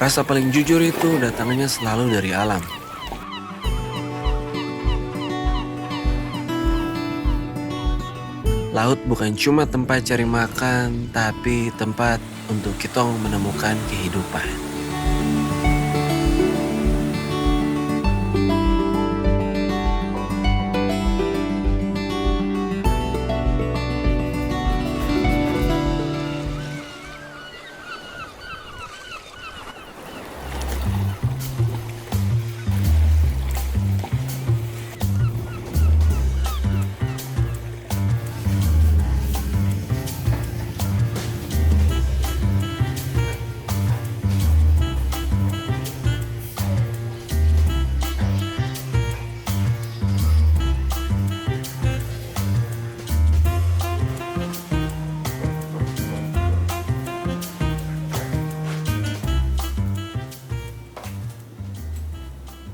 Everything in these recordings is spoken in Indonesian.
Rasa paling jujur itu datangnya selalu dari alam. Laut bukan cuma tempat cari makan, tapi tempat untuk kita menemukan kehidupan.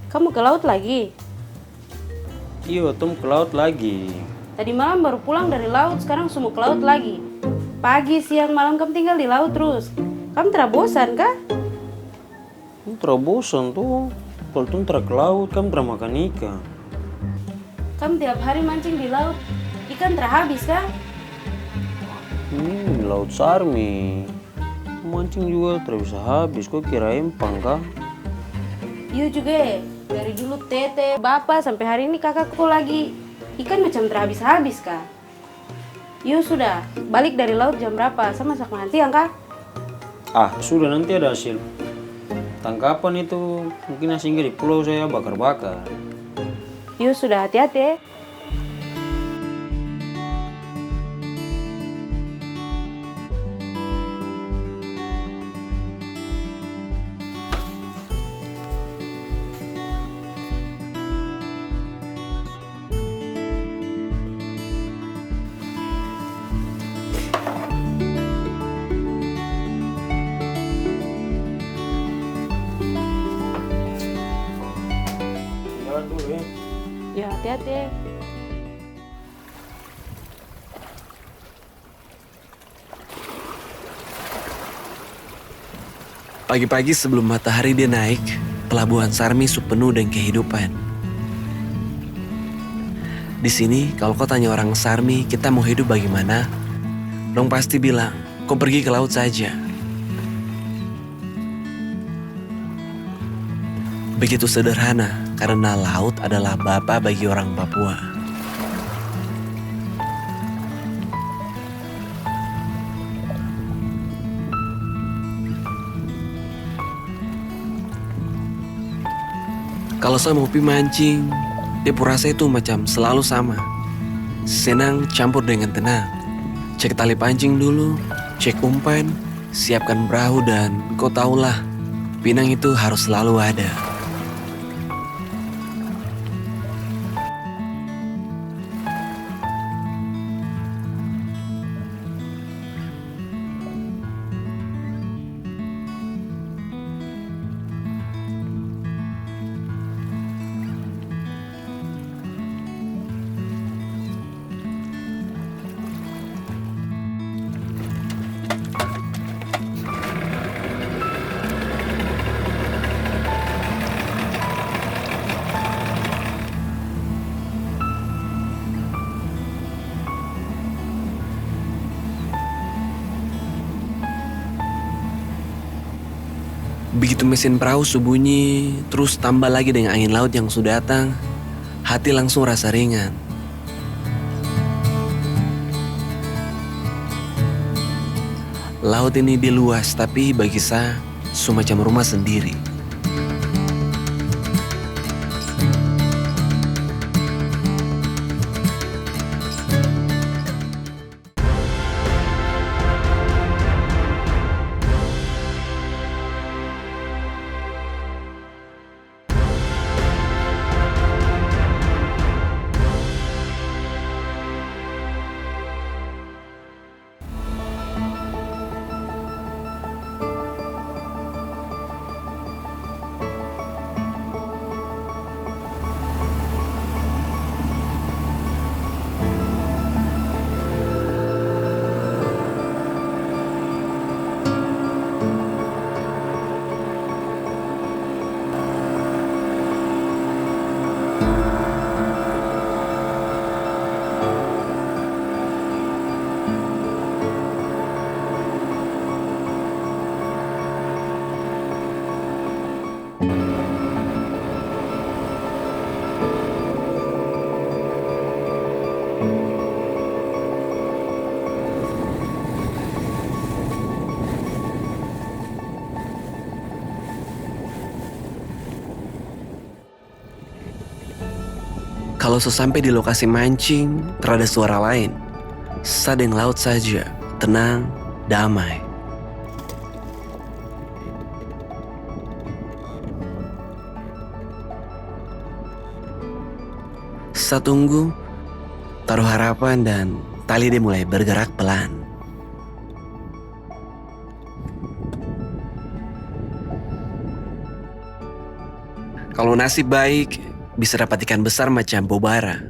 Kamu ke laut lagi? Iya, Tom ke laut lagi. Tadi malam baru pulang dari laut, sekarang semua ke laut lagi. Pagi, siang, malam kamu tinggal di laut terus. Kamu tidak bosan kah? Kamu terlalu bosan tuh. Kalau Tom terlalu ke laut, kamu terlalu makan ikan. Kamu tiap hari mancing di laut, ikan terhabis kah? Laut Sarmi. Mancing juga terlalu bisa habis. Kok kira empang kah? Iya juga, dari dulu tete, bapak sampai hari ini kakakku lagi. Ikan macam terhabis-habis kah? Yuk sudah, balik dari laut jam berapa? Sama masak makan siang kah? Sudah nanti ada hasil tangkapan itu. Mungkin singgah di pulau saya bakar-bakar. Yuk sudah, hati-hati. Jalan dulu ya. Ya hati-hati. Pagi-pagi sebelum matahari dia naik, pelabuhan Sarmi penuh dengan kehidupan. Di sini, kalau kau tanya orang Sarmi, kita mau hidup bagaimana? Dong pasti bilang, kau pergi ke laut saja. Begitu sederhana, karena laut adalah bapa bagi orang Papua. Kalau saya mau pergi mancing, dia rasa itu macam selalu sama. Senang campur dengan tenang. Cek tali pancing dulu, cek umpan, siapkan perahu dan kau tahulah, pinang itu harus selalu ada. Begitu mesin perahu bunyi, terus tambah lagi dengan angin laut yang sudah datang, hati langsung rasa ringan. Laut ini dia luas, tapi bagi saya, semacam rumah sendiri. Kalau sesampai di lokasi mancing, terada suara lain. Sadeng laut saja, tenang, damai. Saya tunggu, taruh harapan dan tali dia mulai bergerak pelan. Kalau nasib baik, bisa dapat ikan besar macam bobara.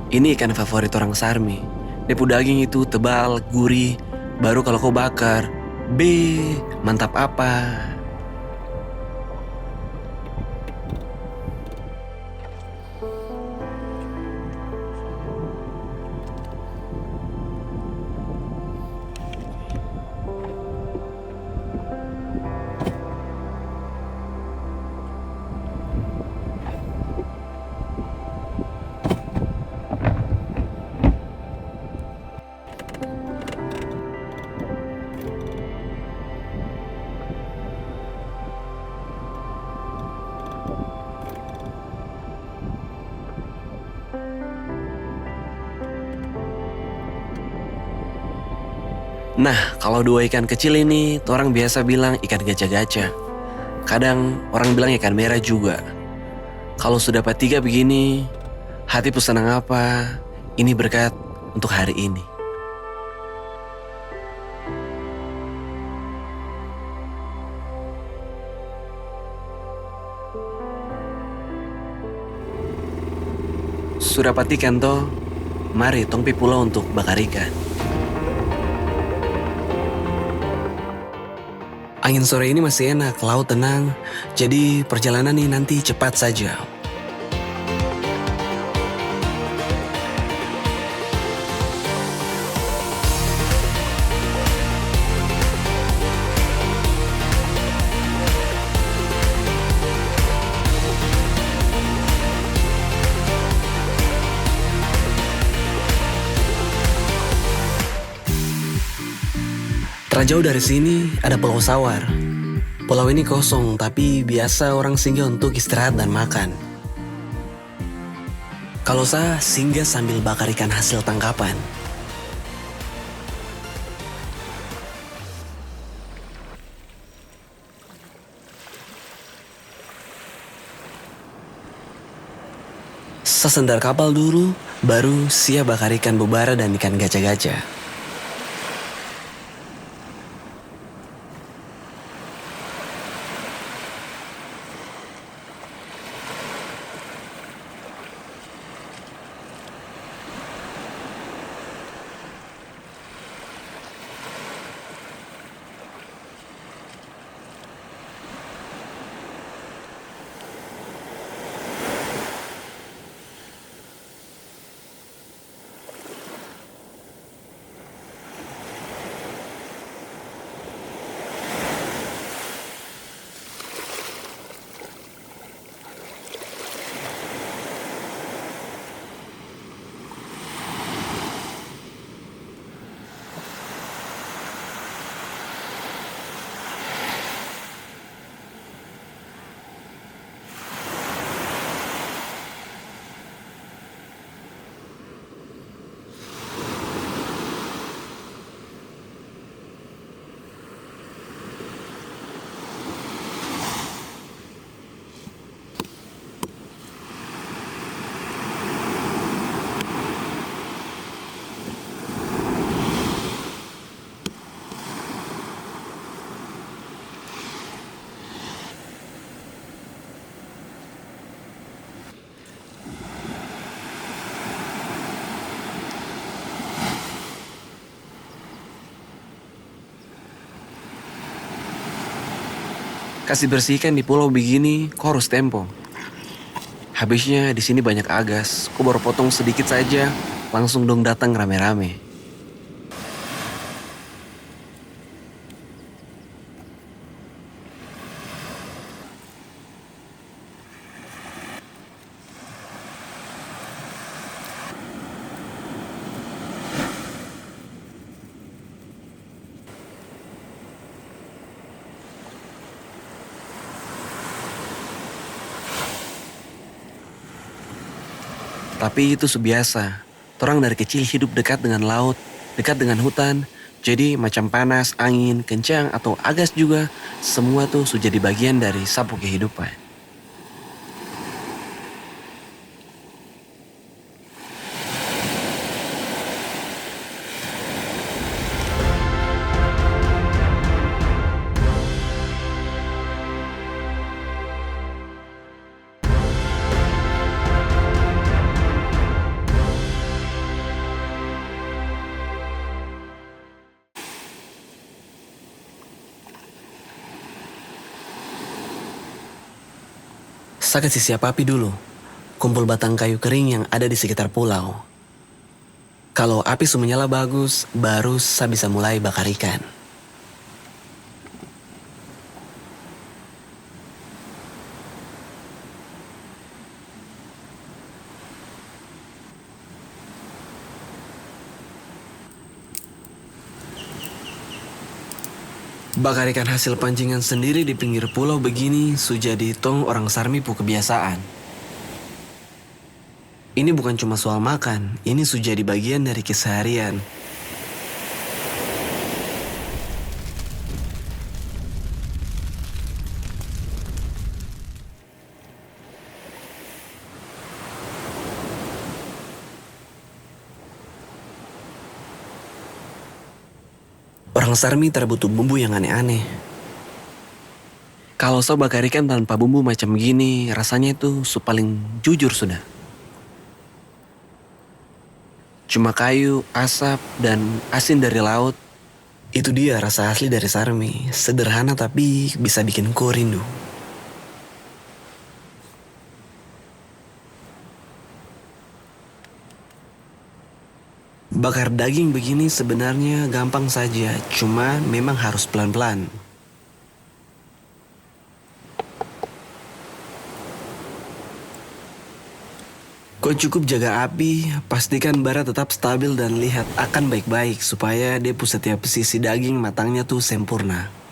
Ini ikan favorit orang Sarmi. Depu daging itu tebal, gurih, baru kalau kau bakar. Mantap apa? Nah, kalau dua ikan kecil ini, orang biasa bilang ikan gaca-gaca. Kadang orang bilang ikan merah juga. Kalau sudah dapat 3 begini, hati senang apa? Ini berkat untuk hari ini. Sudah dapat ikan toh? Mari tong pi pulau untuk bakar ikan. Angin sore ini masih enak, laut tenang, jadi perjalanan ini nanti cepat saja. Terjauh dari sini ada Pulau Sawar. Pulau ini kosong, tapi biasa orang singgah untuk istirahat dan makan. Kalau saya singgah sambil bakar ikan hasil tangkapan. Saya sendar kapal dulu, baru siap bakar ikan bobara dan ikan gaca-gaca. Kasih bersihkan di pulau begini, kau harus tempo. Habisnya di sini banyak agas, kau baru potong sedikit saja, langsung dong datang rame-rame. Tapi itu subiasa. Torang dari kecil hidup dekat dengan laut, dekat dengan hutan. Jadi macam panas, angin, kencang atau agas juga, semua tuh sudah jadi bagian dari sapu kehidupan. Saya kasih siap api dulu. Kumpul batang kayu kering yang ada di sekitar pulau. Kalau api sudah menyala bagus, baru saya bisa mulai bakar ikan. Bakar ikan hasil pancingan sendiri di pinggir pulau begini sudah jadi tong orang Sarmi pu kebiasaan. Ini bukan cuma soal makan, ini sudah jadi bagian dari keseharian. Orang Sarmi terbutuh bumbu yang aneh-aneh. Kalau saya bakar ikan tanpa bumbu macam gini, rasanya itu paling jujur sudah. Cuma kayu, asap, dan asin dari laut. Itu dia rasa asli dari Sarmi. Sederhana tapi bisa bikin kau rindu. Bakar daging begini sebenarnya gampang saja, cuma memang harus pelan-pelan. Kau cukup jaga api, pastikan bara tetap stabil dan lihat akan baik-baik supaya dia setiap sisi daging matangnya tuh sempurna.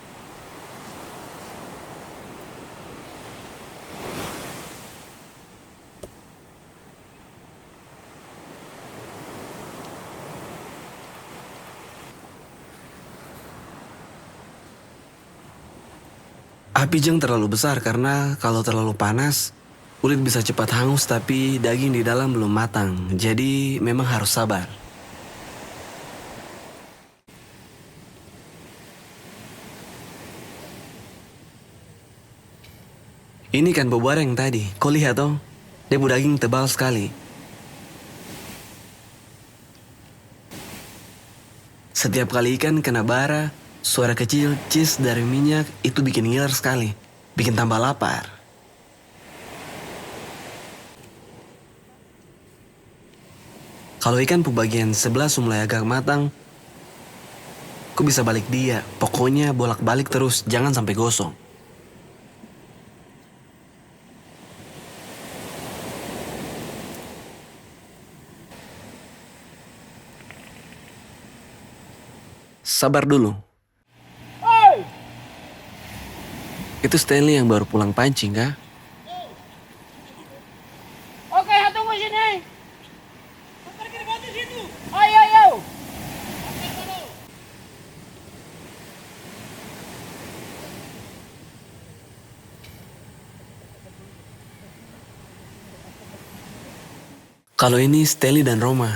Api jangan terlalu besar karena kalau terlalu panas, kulit bisa cepat hangus tapi daging di dalam belum matang. Jadi memang harus sabar. Ini kan yang tadi, kau lihat toh? Dia daging tebal sekali. Setiap kali ikan kena bara, suara kecil cis dari minyak itu bikin ngiler sekali. Bikin tambah lapar. Kalau ikan bagian sebelah mulai agak matang, kau bisa balik dia. Pokoknya bolak-balik terus, jangan sampai gosong. Sabar dulu. Itu Stanley yang baru pulang pancing, kah? Oke, tunggu sini. Pergi di batu situ. Ayo. Kalau ini Stanley dan Roma.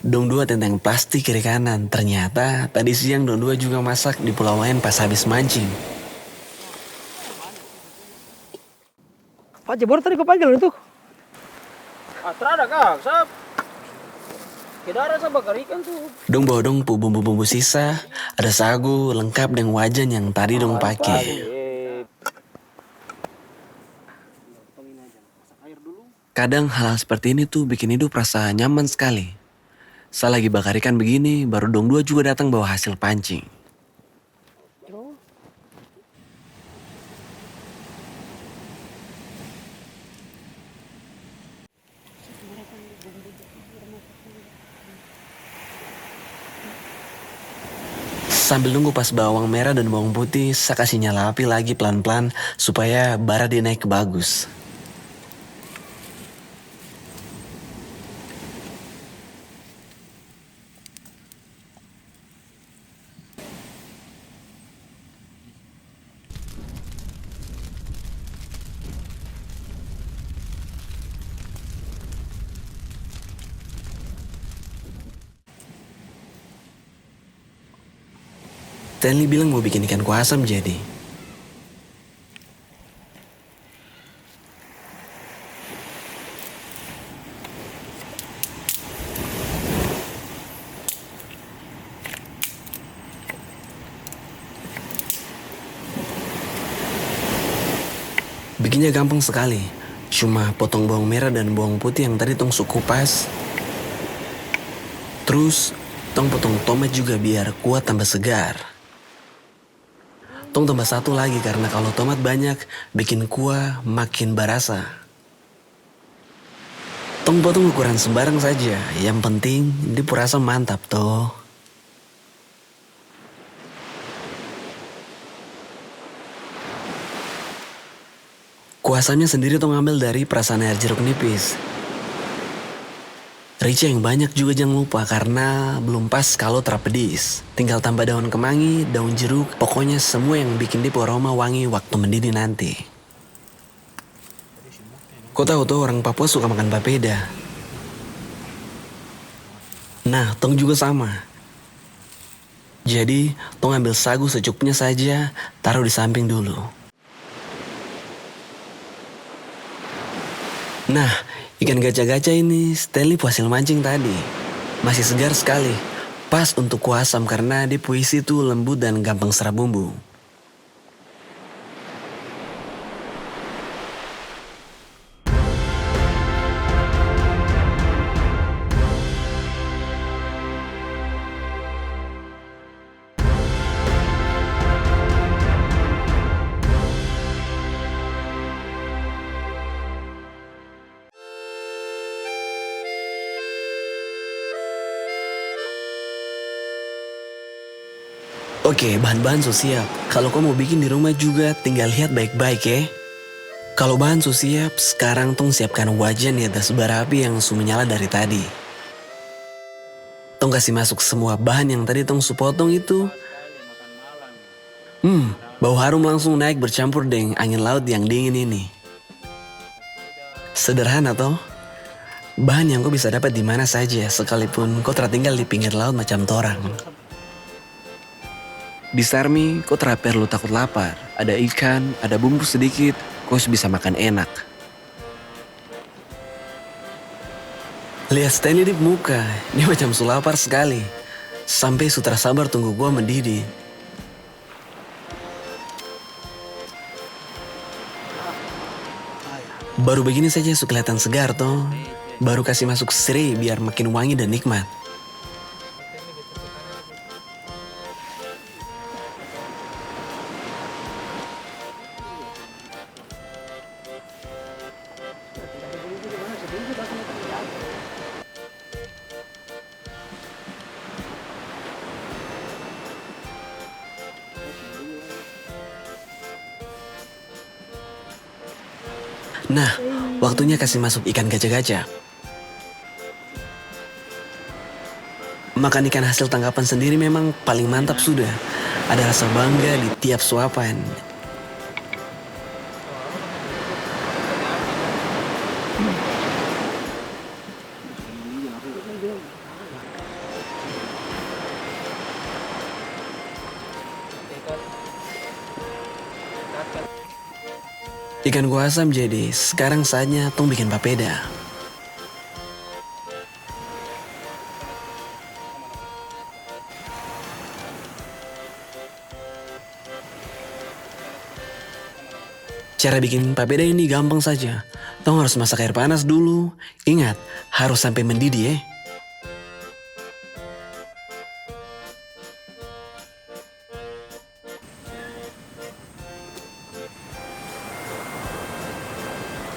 Dong dua tentang plastik kiri kanan. Ternyata tadi siang dong dua juga masak di pulau lain pas habis mancing. Pak Jebor tadi kau panggil itu? Terada kak, saya tidak ada saya bakar ikan tuh. Dong bawa dong bumbu-bumbu sisa, ada sagu lengkap dengan wajan yang tadi dong pakai. Kadang hal seperti ini tuh bikin hidup rasa nyaman sekali. Saya lagi bakar ikan begini, baru dong dua juga datang bawa hasil pancing. Sambil nunggu pas bawang merah dan bawang putih, saya kasih nyala api lagi pelan-pelan supaya bara dia naik bagus. Stanley bilang mau bikin ikan kuah asam jadi. Bikinnya gampang sekali. Cuma potong bawang merah dan bawang putih yang tadi tong su kupas. Terus, tong potong tomat juga biar kuah tambah segar. Tong tambah satu lagi karena kalau tomat banyak, bikin kuah makin berasa. Tong potong ukuran sembarang saja, yang penting dia rasa mantap toh. Kuah asamnya sendiri tong ambil dari perasaan air jeruk nipis. Rica yang banyak juga jangan lupa karena belum pas kalau terlalu pedis. Tinggal tambah daun kemangi, daun jeruk, pokoknya semua yang bikin dia aroma wangi waktu mendidih nanti. Kau tahu tuh orang Papua suka makan papeda. Nah, tong juga sama. Jadi, tong ambil sagu secukupnya saja, taruh di samping dulu. Nah, ikan gaca-gaca ini Stanley hasil mancing tadi. Masih segar sekali. Pas untuk kuah asam karena dia puisi tuh lembut dan gampang serap bumbu. Oke, bahan-bahan so siap. Kalau kau mau bikin di rumah juga, tinggal lihat baik-baik ya. Kalau bahan so siap, sekarang tong siapkan wajan di atas bara api yang su menyala dari tadi. Tong kasih masuk semua bahan yang tadi tong su potong itu. Bau harum langsung naik bercampur dengan angin laut yang dingin ini. Sederhana toh? Bahan yang kau bisa dapat di mana saja, sekalipun kau tertinggal di pinggir laut macam torang. Di Sarmi, kau tak perlu takut lapar. Ada ikan, ada bumbu sedikit, kau bisa makan enak. Lihat Stanley di muka, dia macam su lapar sekali. Sampai su sabar tunggu gua mendidih. Baru begini saja su kelihatan segar toh. Baru kasih masuk serai biar makin wangi dan nikmat. Nah, waktunya kasih masuk ikan gaca-gaca. Makan ikan hasil tangkapan sendiri memang paling mantap sudah. Ada rasa bangga di tiap suapan. Ikan kuah asam jadi, sekarang saatnya tong bikin papeda. Cara bikin papeda ini gampang saja. Tong harus masak air panas dulu. Ingat, harus sampai mendidih ya.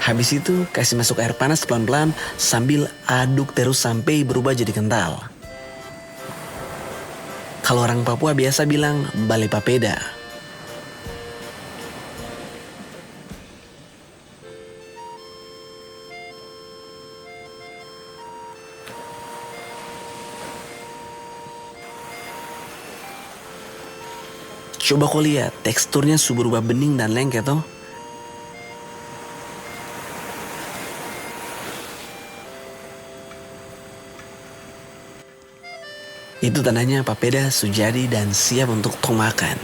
Habis itu kasih masuk air panas pelan-pelan sambil aduk terus sampai berubah jadi kental. Kalau orang Papua biasa bilang bale papeda. Coba kau lihat teksturnya sudah berubah bening dan lengket toh. Itu tandanya papeda sudah jadi dan siap untuk tong makan.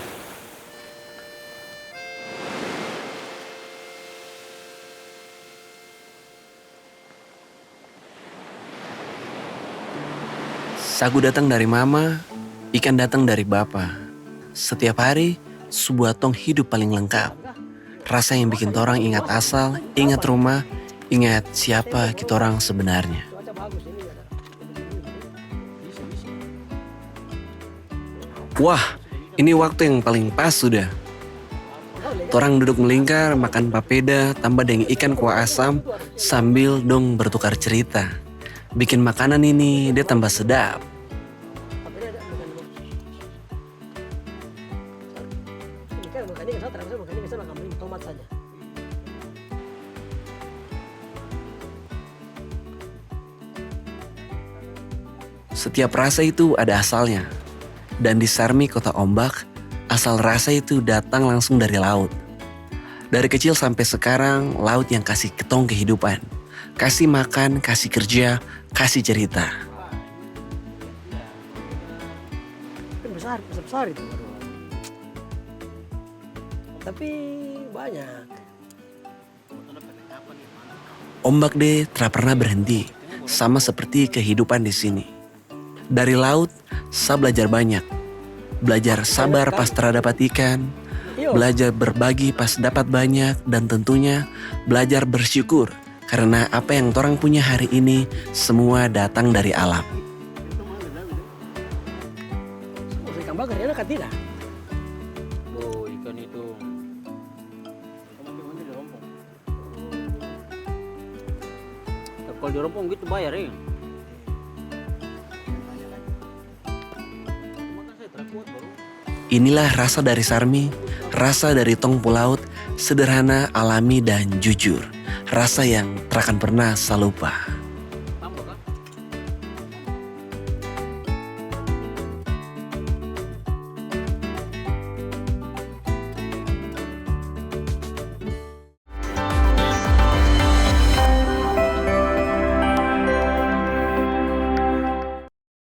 Sagu datang dari mama, ikan datang dari bapa. Setiap hari, sebuah tong hidup paling lengkap. Rasa yang bikin orang ingat asal, ingat rumah, ingat siapa kita orang sebenarnya. Wah, ini waktu yang paling pas sudah. Torang duduk melingkar, makan papeda, tambah dengan ikan kuah asam, sambil dong bertukar cerita. Bikin makanan ini dia tambah sedap. Setiap rasa itu ada asalnya. Dan di Sarmi Kota Ombak, asal rasa itu datang langsung dari laut. Dari kecil sampai sekarang, laut yang kasih ketong kehidupan. Kasih makan, kasih kerja, kasih cerita. Besar itu. Tapi banyak. Ombak deh tak pernah berhenti, sama seperti kehidupan di sini. Dari laut, saya belajar banyak. Belajar sabar pas terdapat ikan, belajar berbagi pas dapat banyak, dan tentunya belajar bersyukur karena apa yang orang punya hari ini semua datang dari alam. Ikan bakar enak kan tidak? Oh, ikan itu. Tapi kalau di rompong gitu bayar ya. Inilah rasa dari Sarmi, rasa dari tong pulaut, sederhana, alami, dan jujur. Rasa yang tak akan pernah saya lupa.